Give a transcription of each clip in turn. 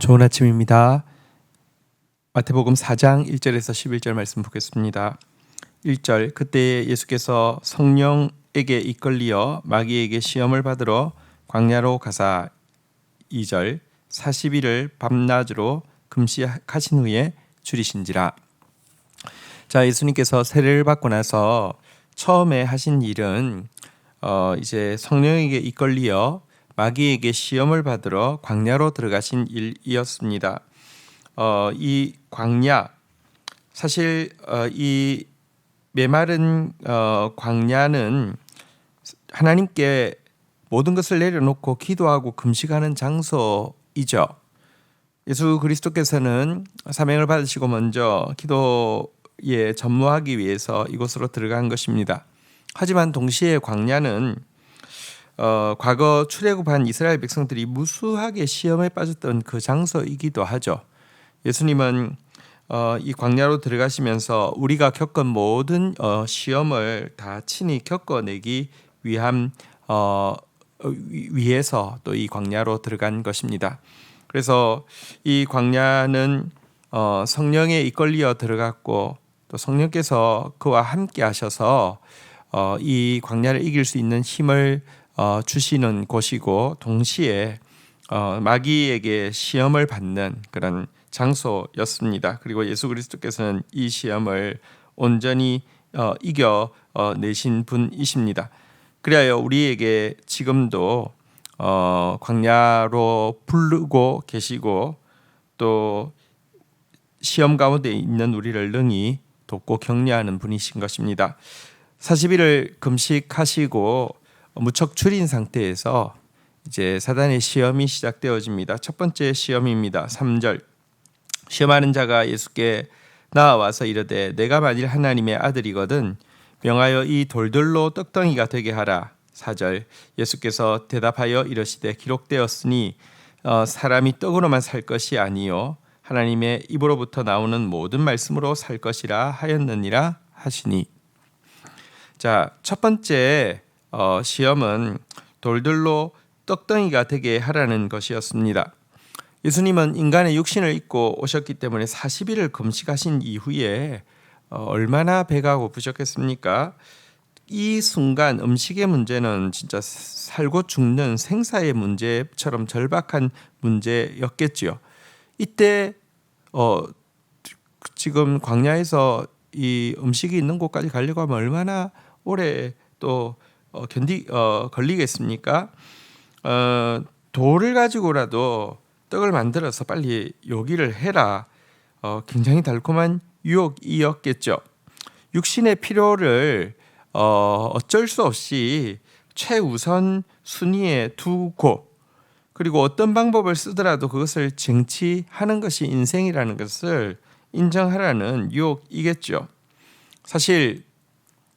좋은 아침입니다. 마태복음 4장 1절에서 11절 말씀 보겠습니다. 1절 그때 예수께서 성령에게 이끌리어 마귀에게 시험을 받으러 광야로 가사 2절 40일을 밤낮으로 금식하신 후에 줄이신지라. 자, 예수님께서 세례를 받고 나서 처음에 하신 일은 이제 성령에게 이끌리어 마귀에게 시험을 받으러 광야로 들어가신 일이었습니다. 이 광야, 사실 이 메마른 광야는 하나님께 모든 것을 내려놓고 기도하고 금식하는 장소이죠. 예수 그리스도께서는 사명을 받으시고 먼저 기도에 전무하기 위해서 이곳으로 들어간 것입니다. 하지만 동시에 광야는 과거 출애굽한 이스라엘 백성들이 무수하게 시험에 빠졌던 그 장소이기도 하죠. 예수님은 이 광야로 들어가시면서 우리가 겪은 모든 시험을 다 친히 겪어내기 위해서 또 이 광야로 들어간 것입니다. 그래서 이 광야는 성령에 이끌려 들어갔고 또 성령께서 그와 함께 하셔서 이 광야를 이길 수 있는 힘을 주시는 곳이고 동시에 마귀에게 시험을 받는 그런 장소였습니다. 그리고 예수 그리스도께서는 이 시험을 온전히 이겨내신 분이십니다. 그리하여 우리에게 지금도 광야로 부르고 계시고 또 시험 가운데 있는 우리를 능히 돕고 격려하는 분이신 것입니다. 40일을 금식하시고 무척 줄인 상태에서 이제 사단의 시험이 시작되어집니다. 첫 번째 시험입니다. 3절 시험하는 자가 예수께 나와서 이르되 내가 만일 하나님의 아들이거든 명하여 이 돌들로 떡덩이가 되게 하라. 4절 예수께서 대답하여 이르시되 기록되었으니 사람이 떡으로만 살 것이 아니요 하나님의 입으로부터 나오는 모든 말씀으로 살 것이라 하였느니라 하시니. 자, 첫 번째 시험은 돌들로 떡덩이가 되게 하라는 것이었습니다. 예수님은 인간의 육신을 입고 오셨기 때문에 40일을 금식하신 이후에 얼마나 배가 고프셨겠습니까? 이 순간 음식의 문제는 진짜 살고 죽는 생사의 문제처럼 절박한 문제였겠지요. 이때 지금 광야에서 이 음식이 있는 곳까지 가려고 하면 얼마나 오래 또 걸리겠습니까? 돌을 가지고라도 떡을 만들어서 빨리 요기를 해라. 굉장히 달콤한 유혹이었겠죠. 육신의 필요를 어쩔 수 없이 최우선 순위에 두고 그리고 어떤 방법을 쓰더라도 그것을 쟁취하는 것이 인생이라는 것을 인정하라는 유혹이겠죠. 사실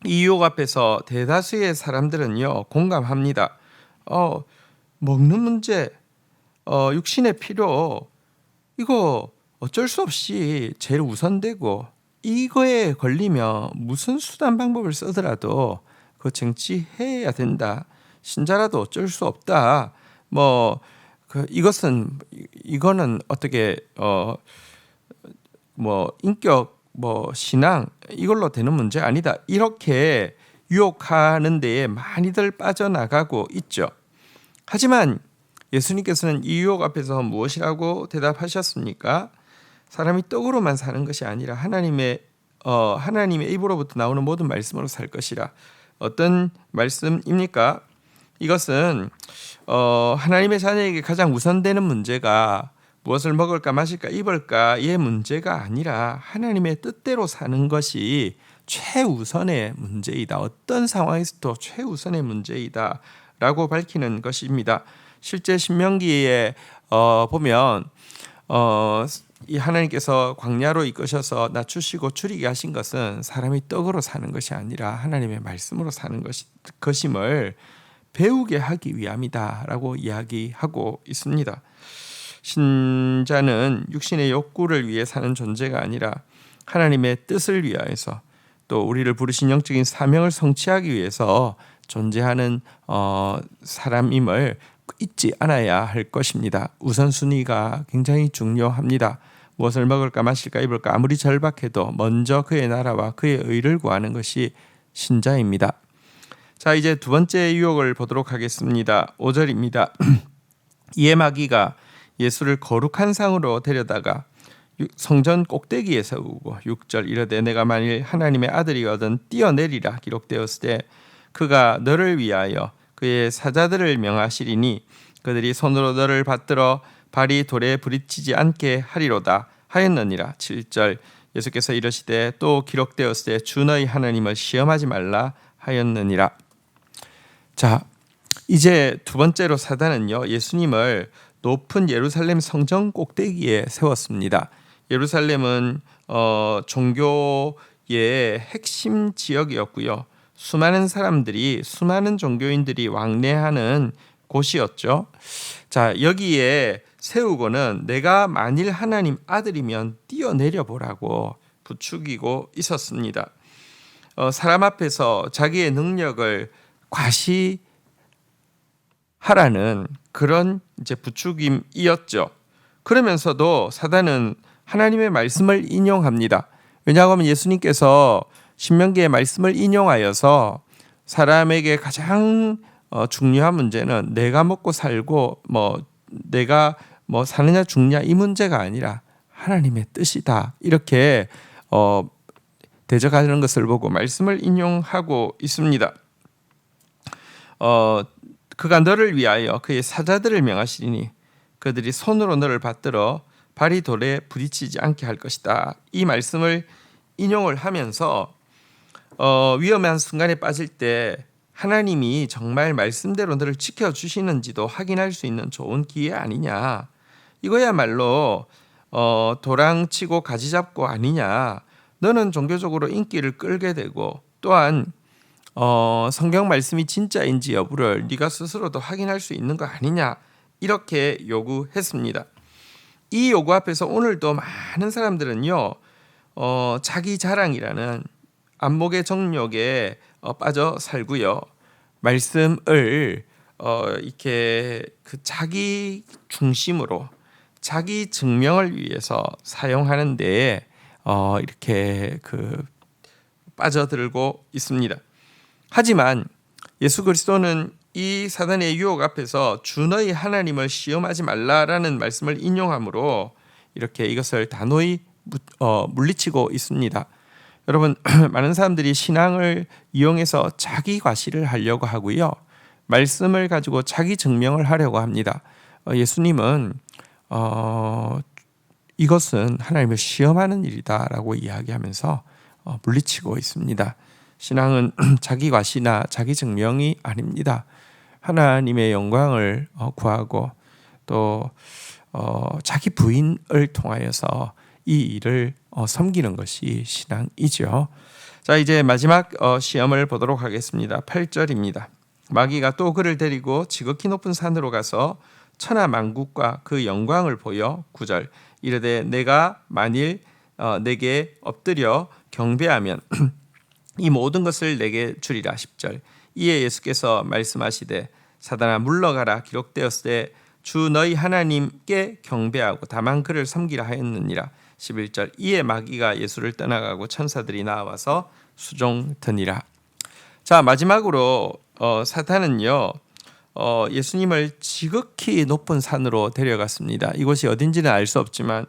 이 유혹 앞에서 대다수의 사람들은요 공감합니다. 먹는 문제, 육신의 필요 이거 어쩔 수 없이 제일 우선되고 이거에 걸리면 무슨 수단 방법을 쓰더라도 그거 쟁취해야 된다. 신자라도 어쩔 수 없다. 이거는 어떻게 인격 신앙 이걸로 되는 문제 아니다. 이렇게 유혹하는 데에 많이들 빠져나가고 있죠. 하지만 예수님께서는 이 유혹 앞에서 무엇이라고 대답하셨습니까? 사람이 떡으로만 사는 것이 아니라 하나님의 입으로부터 나오는 모든 말씀으로 살 것이라. 어떤 말씀입니까? 이것은 하나님의 자녀에게 가장 우선되는 문제가 무엇을 먹을까 마실까 입을까의 문제가 아니라 하나님의 뜻대로 사는 것이 최우선의 문제이다. 어떤 상황에서도 최우선의 문제이다 라고 밝히는 것입니다. 실제 신명기에 보면 이 하나님께서 광야로 이끄셔서 낮추시고 줄이게 하신 것은 사람이 떡으로 사는 것이 아니라 하나님의 말씀으로 사는 것임을 배우게 하기 위함이다라고 이야기하고 있습니다. 신자는 육신의 욕구를 위해 사는 존재가 아니라 하나님의 뜻을 위하여서 또 우리를 부르신 영적인 사명을 성취하기 위해서 존재하는 사람임을 잊지 않아야 할 것입니다. 우선순위가 굉장히 중요합니다. 무엇을 먹을까 마실까 입을까 아무리 절박해도 먼저 그의 나라와 그의 의를 구하는 것이 신자입니다. 자, 이제 두 번째 유혹을 보도록 하겠습니다. 5절입니다. 이에 마귀가 예수를 거룩한 상으로 데려다가 성전 꼭대기에 세우고 6절 이르되 내가 만일 하나님의 아들이거든 뛰어내리라 기록되었을 때 그가 너를 위하여 그의 사자들을 명하시리니 그들이 손으로 너를 받들어 발이 돌에 부딪히지 않게 하리로다 하였느니라. 7절 예수께서 이르시되 또 기록되었을 때 주 너희 하나님을 시험하지 말라 하였느니라. 자, 이제 두 번째로 사단은요 예수님을 높은 예루살렘 성전 꼭대기에 세웠습니다. 예루살렘은 종교의 핵심 지역이었고요. 수많은 사람들이 수많은 종교인들이 왕래하는 곳이었죠. 자, 여기에 세우고는 내가 만일 하나님 아들이면 뛰어내려 보라고 부추기고 있었습니다. 사람 앞에서 자기의 능력을 과시하라는 그런 이제 부추김이었죠. 그러면서도 사단은 하나님의 말씀을 인용합니다. 왜냐하면 예수님께서 신명기의 말씀을 인용하여서 사람에게 가장 중요한 문제는 내가 먹고 살고 내가 사느냐 죽느냐 이 문제가 아니라 하나님의 뜻이다. 이렇게 대적하는 것을 보고 말씀을 인용하고 있습니다. 그가 너를 위하여 그의 사자들을 명하시리니 그들이 손으로 너를 받들어 발이 돌에 부딪히지 않게 할 것이다. 이 말씀을 인용을 하면서 위험한 순간에 빠질 때 하나님이 정말 말씀대로 너를 지켜주시는지도 확인할 수 있는 좋은 기회 아니냐. 이거야말로 도랑치고 가지 잡고 아니냐. 너는 종교적으로 인기를 끌게 되고 또한 성경 말씀이 진짜인지 여부를 네가 스스로도 확인할 수 있는 거 아니냐. 이렇게 요구했습니다. 이 요구 앞에서 오늘도 많은 사람들은요 자기 자랑이라는 안목의 정욕에 빠져 살고요. 말씀을 이렇게 그 자기 중심으로 자기 증명을 위해서 사용하는 데에 이렇게 빠져들고 있습니다. 하지만 예수 그리스도는 이 사단의 유혹 앞에서 주 너희 하나님을 시험하지 말라라는 말씀을 인용함으로 이렇게 이것을 단호히 물리치고 있습니다. 여러분, 많은 사람들이 신앙을 이용해서 자기 과시를 하려고 하고요. 말씀을 가지고 자기 증명을 하려고 합니다. 예수님은 이것은 하나님을 시험하는 일이다라고 이야기하면서 물리치고 있습니다. 신앙은 자기 과시나 자기 증명이 아닙니다. 하나님의 영광을 구하고 또 자기 부인을 통하여서 이 일을 섬기는 것이 신앙이죠. 자, 이제 마지막 시험을 보도록 하겠습니다. 8절입니다. 마귀가 또 그를 데리고 지극히 높은 산으로 가서 천하 만국과 그 영광을 보여 9절 이르되 내가 만일 내게 엎드려 경배하면 이 모든 것을 내게 주리라. 10절 이에 예수께서 말씀하시되 사단아 물러가라 기록되었을 때 주 너희 하나님께 경배하고 다만 그를 섬기라 하였느니라. 11절 이에 마귀가 예수를 떠나가고 천사들이 나와서 수종드니라. 자, 마지막으로 사탄은요 예수님을 지극히 높은 산으로 데려갔습니다. 이곳이 어딘지는 알 수 없지만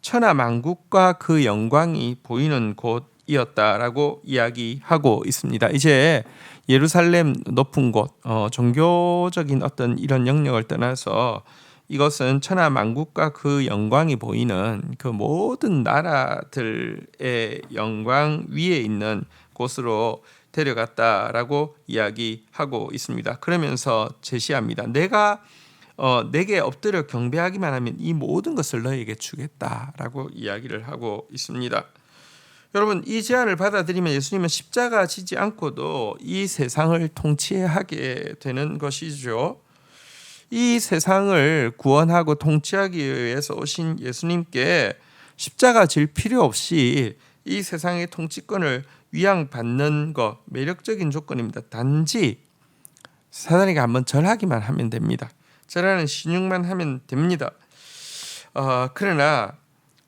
천하 만국과 그 영광이 보이는 곳이었다라고 이야기하고 있습니다. 이제 예루살렘 높은 곳, 종교적인 어떤 이런 영역을 떠나서 이것은 천하 만국과 그 영광이 보이는 그 모든 나라들의 영광 위에 있는 곳으로 데려갔다라고 이야기하고 있습니다. 그러면서 제시합니다. 내게 엎드려 경배하기만 하면 이 모든 것을 너에게 주겠다라고 이야기를 하고 있습니다. 여러분, 이 제안을 받아들이면 예수님은 십자가 지지 않고도 이 세상을 통치하게 되는 것이죠. 이 세상을 구원하고 통치하기 위해서 오신 예수님께 십자가 질 필요 없이 이 세상의 통치권을 위양받는 것 매력적인 조건입니다. 단지 사단에게 한번 절하기만 하면 됩니다. 저라는 신용만 하면 됩니다. 그러나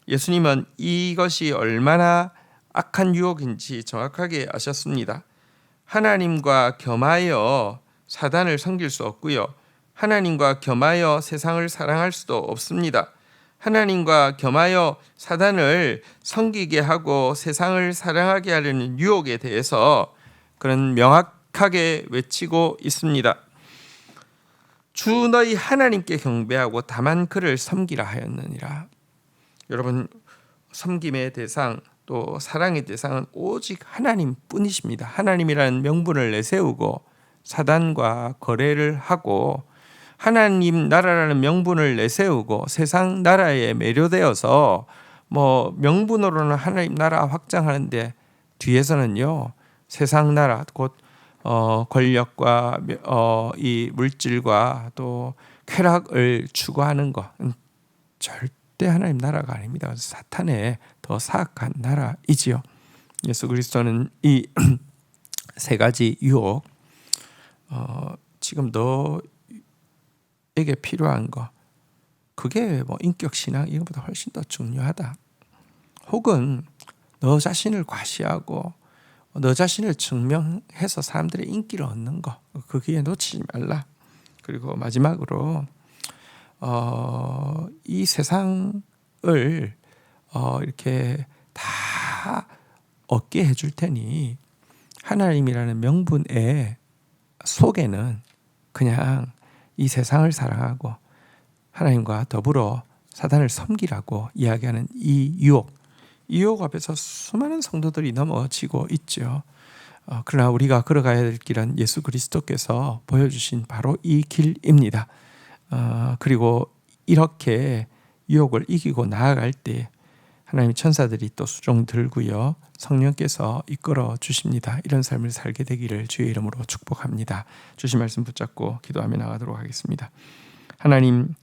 예수님은 이것이 얼마나 악한 유혹인지 정확하게 아셨습니다. 하나님과 겸하여 사단을 섬길 수 없고요. 하나님과 겸하여 세상을 사랑할 수도 없습니다. 하나님과 겸하여 사단을 섬기게 하고 세상을 사랑하게 하려는 유혹에 대해서 그는 명확하게 외치고 있습니다. 주 너희 하나님께 경배하고 다만 그를 섬기라 하였느니라. 여러분, 섬김의 대상 또 사랑의 대상은 오직 하나님뿐이십니다. 하나님이라는 명분을 내세우고 사단과 거래를 하고 하나님 나라라는 명분을 내세우고 세상 나라에 매료되어서 명분으로는 하나님 나라 확장하는데 뒤에서는요 세상 나라 곧 권력과 이 물질과 또 쾌락을 추구하는 것 절대 하나님 나라가 아닙니다. 사탄의 더 사악한 나라이지요. 예수 그리스도는 이 세 가지 유혹 지금 너에게 필요한 거 그게 인격 신앙 이것보다 훨씬 더 중요하다. 혹은 너 자신을 과시하고 너 자신을 증명해서 사람들의 인기를 얻는 거 그게 놓치지 말라. 그리고 마지막으로 이 세상을 이렇게 다 얻게 해줄 테니 하나님이라는 명분의 속에는 그냥 이 세상을 사랑하고 하나님과 더불어 사단을 섬기라고 이야기하는 이 유혹 앞에서 수많은 성도들이 넘어지고 있죠. 그러나 우리가 걸어가야 될 길은 예수 그리스도께서 보여주신 바로 이 길입니다. 그리고 이렇게 유혹을 이기고 나아갈 때 하나님 천사들이 또 수종 들고요. 성령께서 이끌어 주십니다. 이런 삶을 살게 되기를 주의 이름으로 축복합니다. 주신 말씀 붙잡고 기도하며 나가도록 하겠습니다. 하나님,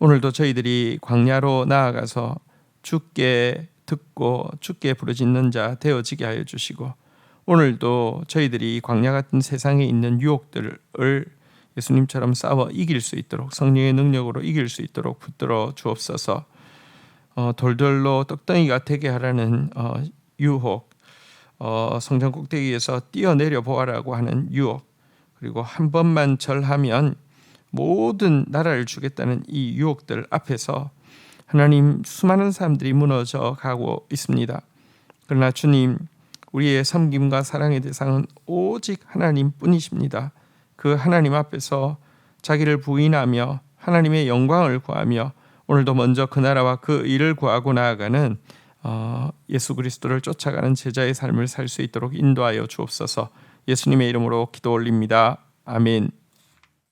오늘도 저희들이 광야로 나아가서 주께 듣고 주께 부르짖는 자 되어지게 하여 주시고 오늘도 저희들이 광야 같은 세상에 있는 유혹들을 예수님처럼 싸워 이길 수 있도록 성령의 능력으로 이길 수 있도록 붙들어 주옵소서. 돌돌로 떡덩이가 되게 하라는 유혹, 성전 꼭대기에서 뛰어내려 보아라고 하는 유혹, 그리고 한 번만 절하면 모든 나라를 주겠다는 이 유혹들 앞에서 하나님 수많은 사람들이 무너져 가고 있습니다. 그러나 주님, 우리의 섬김과 사랑의 대상은 오직 하나님뿐이십니다. 그 하나님 앞에서 자기를 부인하며 하나님의 영광을 구하며 오늘도 먼저 그 나라와 그 일을 구하고 나아가는 예수 그리스도를 쫓아가는 제자의 삶을 살 수 있도록 인도하여 주옵소서. 예수님의 이름으로 기도 올립니다. 아멘.